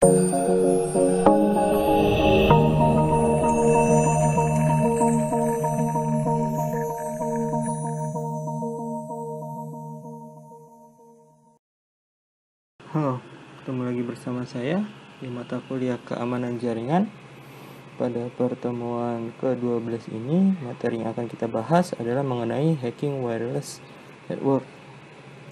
Halo, ketemu lagi bersama saya di mata kuliah keamanan jaringan. Pada pertemuan ke-12 ini, materi yang akan kita bahas adalah mengenai hacking wireless network.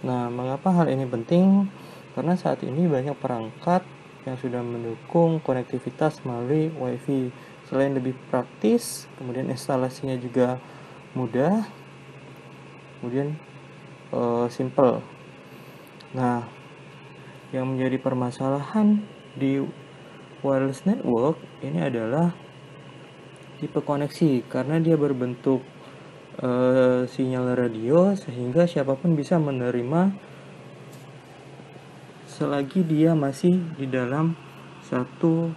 Nah, mengapa hal ini penting? Karena saat ini banyak perangkat yang sudah mendukung konektivitas melalui WiFi. Selain lebih praktis, kemudian instalasinya juga mudah, kemudian simple. Nah, yang menjadi permasalahan di wireless network ini adalah tipe koneksi, karena dia berbentuk sinyal radio sehingga siapapun bisa menerima selagi dia masih di dalam satu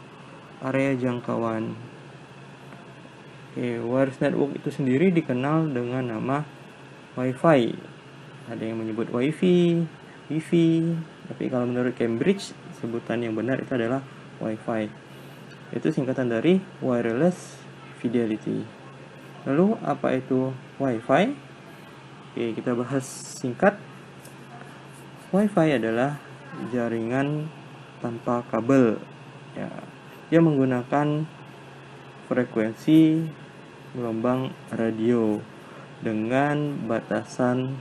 area jangkauan. Wireless network itu sendiri dikenal dengan nama Wi-Fi. Ada yang menyebut Wi-Fi, Wi-Fi, tapi kalau menurut Cambridge sebutan yang benar itu adalah Wi-Fi. Itu singkatan dari Wireless Fidelity. Lalu apa itu Wi-Fi? Oke, kita bahas singkat. Wi-Fi adalah jaringan tanpa kabel. Ya, dia menggunakan frekuensi gelombang radio dengan batasan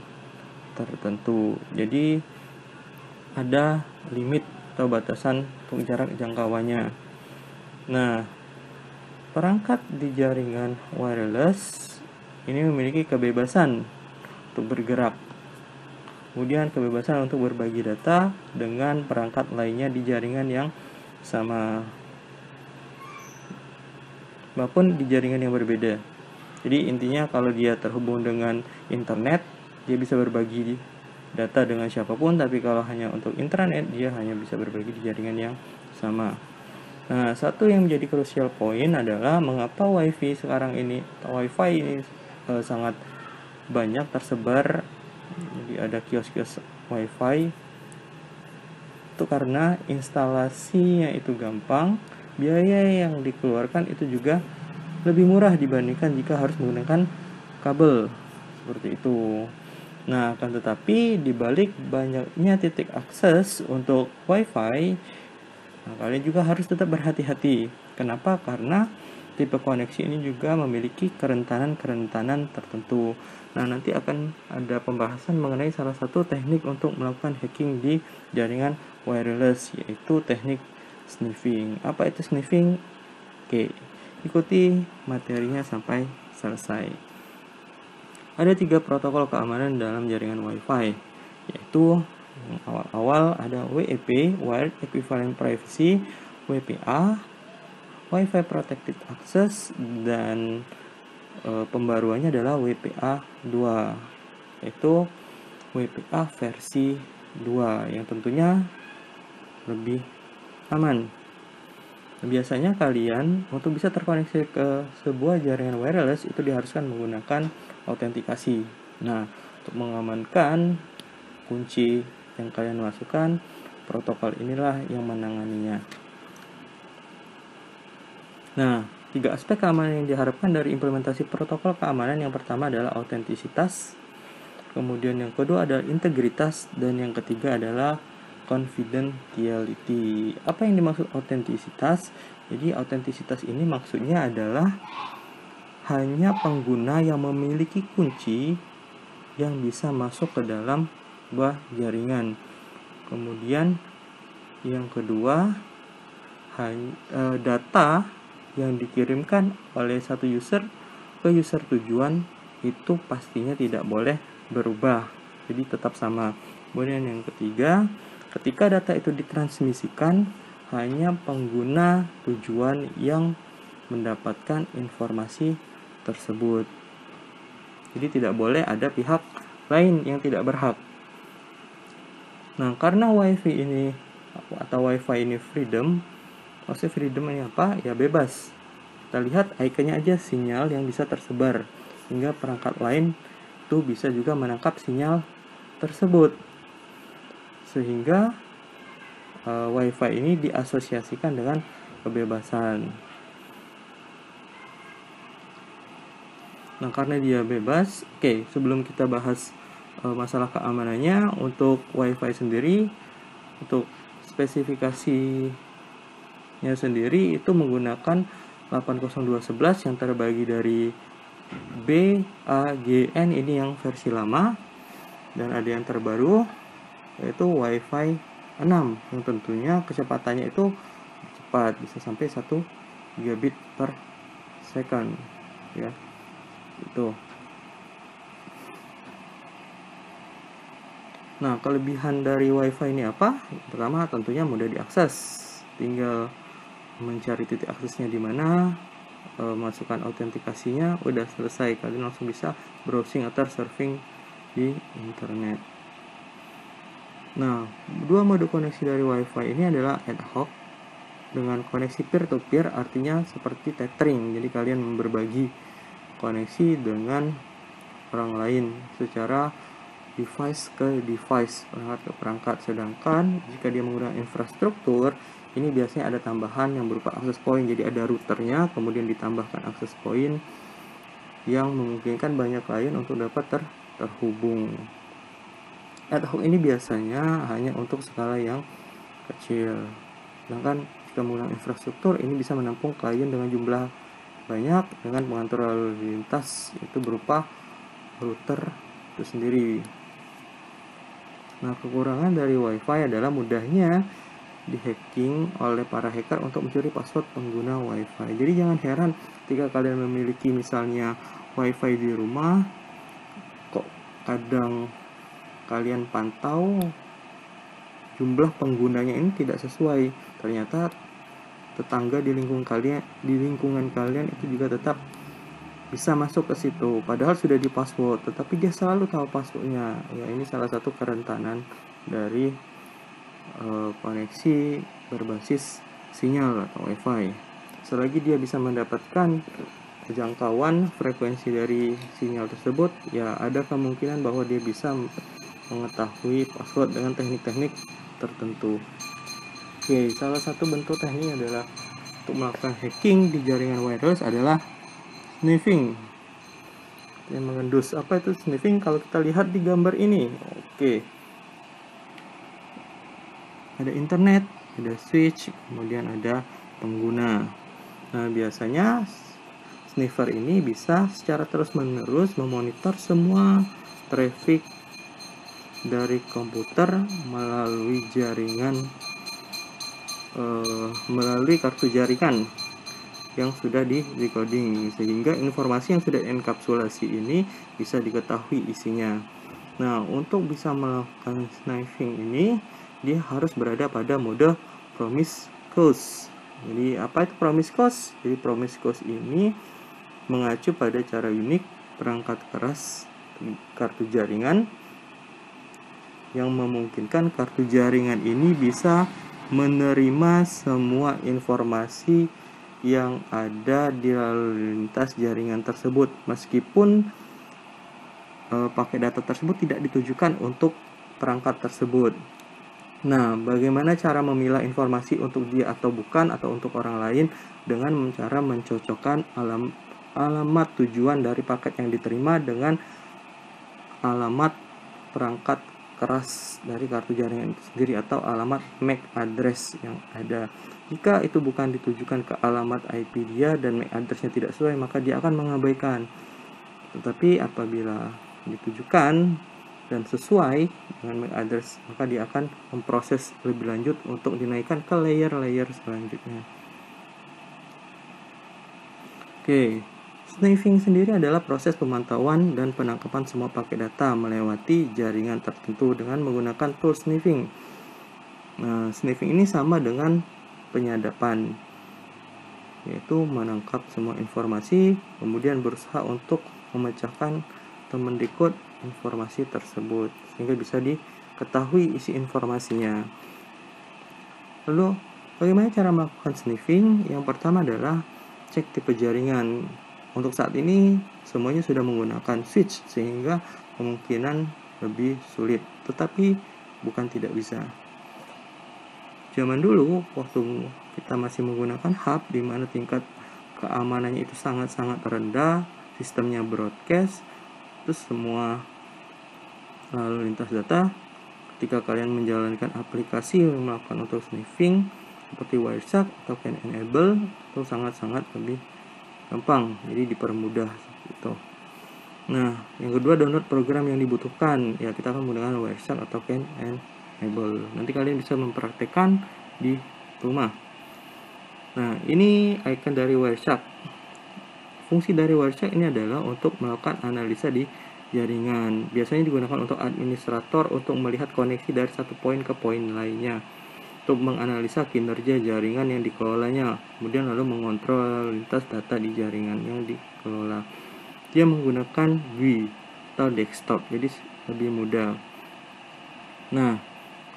tertentu. Jadi ada limit atau batasan untuk jarak jangkauannya. Nah, perangkat di jaringan wireless ini memiliki kebebasan untuk bergerak. Kemudian kebebasan untuk berbagi data dengan perangkat lainnya di jaringan yang sama maupun di jaringan yang berbeda. Jadi intinya kalau dia terhubung dengan internet, dia bisa berbagi data dengan siapapun, tapi kalau hanya untuk intranet, dia hanya bisa berbagi di jaringan yang sama. Nah, satu yang menjadi crucial point adalah mengapa Wi-Fi ini sangat banyak tersebar. Jadi ada kios-kios Wi-Fi. Itu karena instalasinya itu gampang, biaya yang dikeluarkan itu juga lebih murah dibandingkan jika harus menggunakan kabel seperti itu. Nah, akan tetapi dibalik banyaknya titik akses untuk Wi-Fi, kalian juga harus tetap berhati-hati. Kenapa? Karena tipe koneksi ini juga memiliki kerentanan tertentu. Nah, nanti akan ada pembahasan mengenai salah satu teknik untuk melakukan hacking di jaringan wireless, yaitu teknik sniffing. Apa itu sniffing? Oke, ikuti materinya sampai selesai. Ada 3 protokol keamanan dalam jaringan Wi-Fi, yaitu yang awal-awal ada WEP, Wired Equivalent Privacy, WPA, Wi-Fi Protected Access, dan pembaruannya adalah WPA 2, yaitu WPA versi 2 yang tentunya lebih aman. Biasanya kalian untuk bisa terkoneksi ke sebuah jaringan wireless itu diharuskan menggunakan autentikasi. Nah, untuk mengamankan kunci yang kalian masukkan, protokol inilah yang menanganinya. Nah, 3 aspek keamanan yang diharapkan dari implementasi protokol keamanan. Yang pertama adalah autentisitas, kemudian yang kedua adalah integritas, dan yang ketiga adalah confidentiality. Apa yang dimaksud autentisitas? Jadi autentisitas ini maksudnya adalah hanya pengguna yang memiliki kunci yang bisa masuk ke dalam sebuah jaringan. Kemudian yang kedua, data yang dikirimkan oleh satu user ke user tujuan itu pastinya tidak boleh berubah, jadi tetap sama. Kemudian yang ketiga, ketika data itu ditransmisikan, hanya pengguna tujuan yang mendapatkan informasi tersebut. Jadi tidak boleh ada pihak lain yang tidak berhak. Nah, karena Wi-Fi ini freedom, maksudnya freedom ini apa? Ya bebas. Kita lihat ikonnya aja, sinyal yang bisa tersebar, sehingga perangkat lain itu bisa juga menangkap sinyal tersebut. Sehingga WiFi ini diasosiasikan dengan kebebasan. Nah, karena dia bebas, oke, sebelum kita bahas masalah keamanannya, untuk WiFi sendiri, untuk spesifikasinya sendiri itu menggunakan 802.11 yang terbagi dari B, A, G, N, ini yang versi lama, dan ada yang terbaru yaitu WiFi 6 yang tentunya kecepatannya itu cepat, bisa sampai 1 gigabit per second ya. Itu. Nah, kelebihan dari WiFi ini apa? Pertama, tentunya mudah diakses. Tinggal mencari titik aksesnya di mana, masukkan autentikasinya, udah selesai. Kalian langsung bisa browsing atau surfing di internet. Nah, dua mode koneksi dari WiFi ini adalah ad hoc dengan koneksi peer-to-peer, artinya seperti tethering. Jadi kalian berbagi koneksi dengan orang lain secara device ke device, perangkat ke perangkat. Sedangkan jika dia menggunakan infrastruktur, ini biasanya ada tambahan yang berupa access point. Jadi ada routernya, kemudian ditambahkan access point yang memungkinkan banyak klien untuk dapat terhubung. Ad hoc ini biasanya hanya untuk skala yang kecil. Sedangkan jika menggunakan infrastruktur, ini bisa menampung klien dengan jumlah banyak dengan pengatur lalu lintas, itu berupa router itu sendiri. Nah, kekurangan dari WiFi adalah mudahnya dihacking oleh para hacker untuk mencuri password pengguna WiFi. Jadi jangan heran ketika kalian memiliki misalnya WiFi di rumah, kok kadang kalian pantau jumlah penggunanya ini tidak sesuai. Ternyata tetangga di lingkungan kalian itu juga tetap bisa masuk ke situ, padahal sudah di password, tetapi dia selalu tahu passwordnya. Ya, ini salah satu kerentanan dari koneksi berbasis sinyal atau WiFi. Selagi dia bisa mendapatkan jangkauan frekuensi dari sinyal tersebut, ya ada kemungkinan bahwa dia bisa mengetahui password dengan teknik-teknik tertentu. Oke, salah satu bentuk teknik adalah untuk melakukan hacking di jaringan wireless adalah sniffing. Yang mengendus. Apa itu sniffing? Kalau kita lihat di gambar ini, oke, ada internet, ada switch, kemudian ada pengguna. Nah, biasanya sniffer ini bisa secara terus-menerus memonitor semua traffic dari komputer melalui jaringan, melalui kartu jaringan yang sudah di recording, sehingga informasi yang sudah enkapsulasi ini bisa diketahui isinya. Nah, untuk bisa melakukan sniffing ini, dia harus berada pada mode promiscuous. Jadi apa itu promiscuous? Jadi promiscuous ini mengacu pada cara unik perangkat keras kartu jaringan yang memungkinkan kartu jaringan ini bisa menerima semua informasi yang ada di lalu lintas jaringan tersebut, meskipun paket data tersebut tidak ditujukan untuk perangkat tersebut. Nah, bagaimana cara memilah informasi untuk dia atau bukan, atau untuk orang lain, dengan cara mencocokkan alamat tujuan dari paket yang diterima dengan alamat perangkat keras dari kartu jaringan itu sendiri, atau alamat MAC address yang ada. Jika itu bukan ditujukan ke alamat IP dia dan MAC addressnya tidak sesuai, maka dia akan mengabaikan. Tetapi apabila ditujukan dan sesuai dengan MAC address, maka dia akan memproses lebih lanjut untuk dinaikkan ke layer-layer selanjutnya. Oke. Sniffing sendiri adalah proses pemantauan dan penangkapan semua paket data melewati jaringan tertentu dengan menggunakan tool sniffing. Nah, sniffing ini sama dengan penyadapan, yaitu menangkap semua informasi, kemudian berusaha untuk memecahkan atau mendekode informasi tersebut sehingga bisa diketahui isi informasinya. Lalu, bagaimana cara melakukan sniffing? Yang pertama adalah cek tipe jaringan. Untuk saat ini semuanya sudah menggunakan switch, sehingga kemungkinan lebih sulit, tetapi bukan tidak bisa. zaman dulu waktu kita masih menggunakan hub di mana tingkat keamanannya itu sangat-sangat rendah, sistemnya broadcast, terus semua lalu lintas data ketika kalian menjalankan aplikasi yang melakukan untuk sniffing seperti Wireshark atau Can Enable itu sangat-sangat lebih gampang, jadi dipermudah gitu. Nah, yang kedua, download program yang dibutuhkan. Ya, kita akan menggunakan Wireshark atau Can Enable. Nanti kalian bisa mempraktekkan di rumah. Nah, ini icon dari Wireshark. Fungsi dari Wireshark ini adalah untuk melakukan analisa di jaringan. Biasanya digunakan untuk administrator untuk melihat koneksi dari satu poin ke poin lainnya, untuk menganalisa kinerja jaringan yang dikelolanya, kemudian lalu mengontrol lintas data di jaringan yang dikelola. Dia menggunakan GUI atau desktop, jadi lebih mudah. Nah,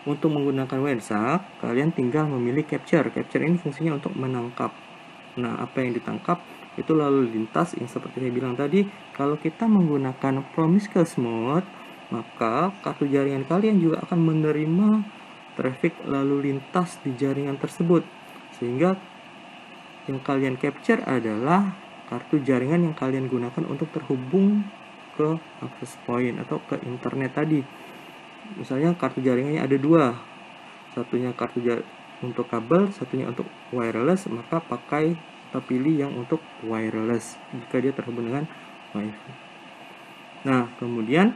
untuk menggunakan Wireshark, kalian tinggal memilih capture. Capture ini fungsinya untuk menangkap. Nah, apa yang ditangkap itu lalu lintas yang seperti saya bilang tadi. Kalau kita menggunakan promiscuous mode, maka kartu jaringan kalian juga akan menerima traffic lalu lintas di jaringan tersebut, sehingga yang kalian capture adalah kartu jaringan yang kalian gunakan untuk terhubung ke access point atau ke internet tadi. Misalnya kartu jaringannya ada dua, satunya kartu untuk kabel, satunya untuk wireless, maka pakai atau pilih yang untuk wireless jika dia terhubung dengan wifi. Nah, kemudian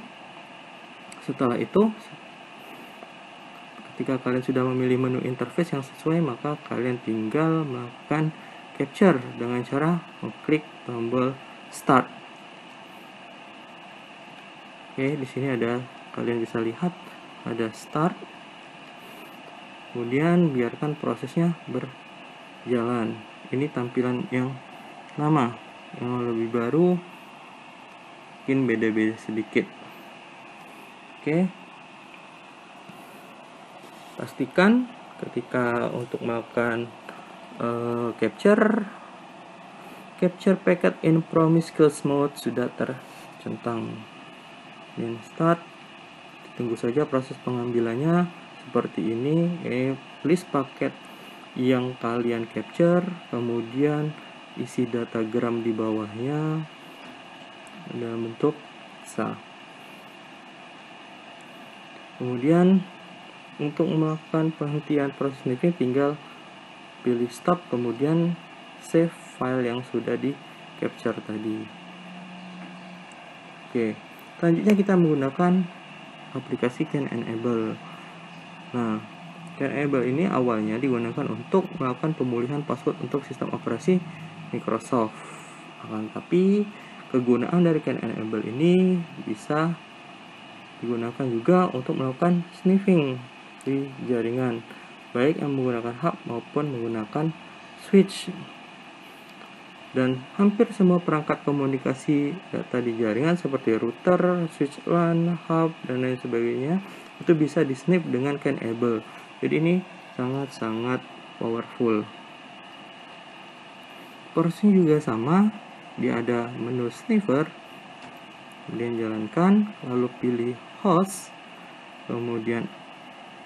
setelah itu, ketika kalian sudah memilih menu interface yang sesuai, maka kalian tinggal melakukan capture dengan cara mengklik tombol start. Oke, di sini ada, kalian bisa lihat ada start. Kemudian biarkan prosesnya berjalan. Ini tampilan yang lama, yang lebih baru mungkin beda-beda sedikit. Oke, pastikan ketika untuk melakukan capture packet in promiscuous mode sudah tercentang. Dan start, tunggu saja proses pengambilannya seperti ini. List paket yang kalian capture, kemudian isi datagram di bawahnya dalam bentuk SA. Kemudian untuk melakukan penghentian proses sniffing, tinggal pilih stop, kemudian save file yang sudah di capture tadi. Oke, selanjutnya kita menggunakan aplikasi Can Enable. Nah, Can Enable ini awalnya digunakan untuk melakukan pemulihan password untuk sistem operasi Microsoft. Akan tapi kegunaan dari Can Enable ini bisa digunakan juga untuk melakukan sniffing di jaringan, baik yang menggunakan hub maupun menggunakan switch. Dan hampir semua perangkat komunikasi data di jaringan seperti router, switch LAN, hub, dan lain sebagainya itu bisa di sniff dengan Can Enable. Jadi ini sangat-sangat powerful. Prosesnya juga sama, dia ada menu sniffer, kemudian jalankan, lalu pilih host, kemudian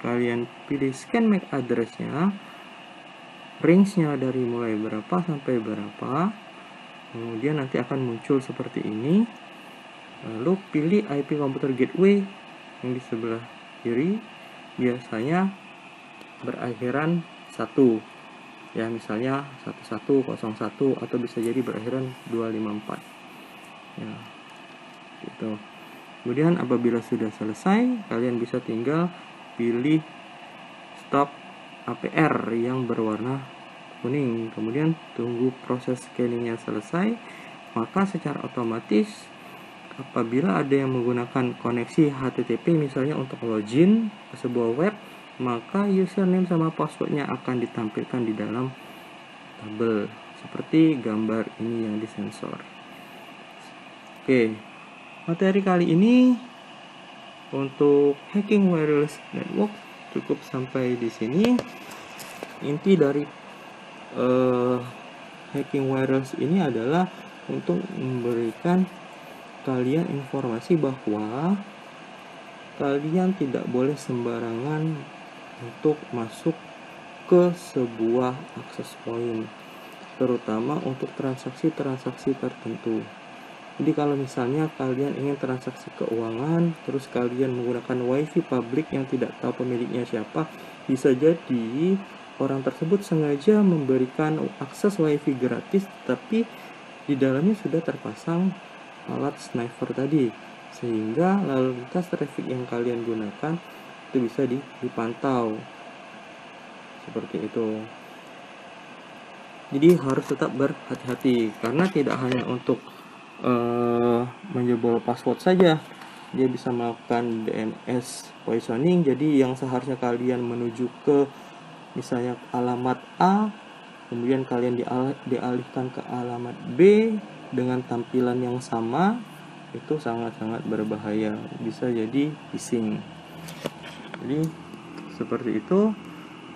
kalian pilih scan MAC address-nya, range-nya dari mulai berapa sampai berapa, kemudian nanti akan muncul seperti ini. Lalu pilih IP komputer gateway yang di sebelah kiri, biasanya berakhiran 1, ya misalnya 1101 atau bisa jadi berakhiran 254 ya gitu. Kemudian apabila sudah selesai, kalian bisa tinggal pilih stop APR yang berwarna kuning, kemudian tunggu proses scanningnya selesai. Maka secara otomatis apabila ada yang menggunakan koneksi HTTP misalnya untuk login ke sebuah web, maka username sama passwordnya akan ditampilkan di dalam tabel seperti gambar ini yang disensor. Oke, materi kali ini untuk hacking wireless network cukup sampai di sini. Inti dari hacking wireless ini adalah untuk memberikan kalian informasi bahwa kalian tidak boleh sembarangan untuk masuk ke sebuah akses point, terutama untuk transaksi-transaksi tertentu. Jadi kalau misalnya kalian ingin transaksi keuangan, terus kalian menggunakan wifi publik yang tidak tahu pemiliknya siapa, bisa jadi orang tersebut sengaja memberikan akses wifi gratis, tapi di dalamnya sudah terpasang alat sniper tadi, sehingga lalu lintas traffic yang kalian gunakan itu bisa dipantau seperti itu. Jadi harus tetap berhati-hati, karena tidak hanya untuk menjebol password saja, dia bisa melakukan DNS poisoning. Jadi yang seharusnya kalian menuju ke misalnya alamat A, kemudian kalian dialihkan ke alamat B dengan tampilan yang sama, itu sangat-sangat berbahaya, bisa jadi phishing. Jadi seperti itu.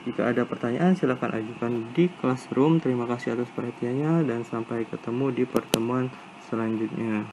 Jika ada pertanyaan silahkan ajukan di Classroom. Terima kasih atas perhatiannya dan sampai ketemu di pertemuan selanjutnya.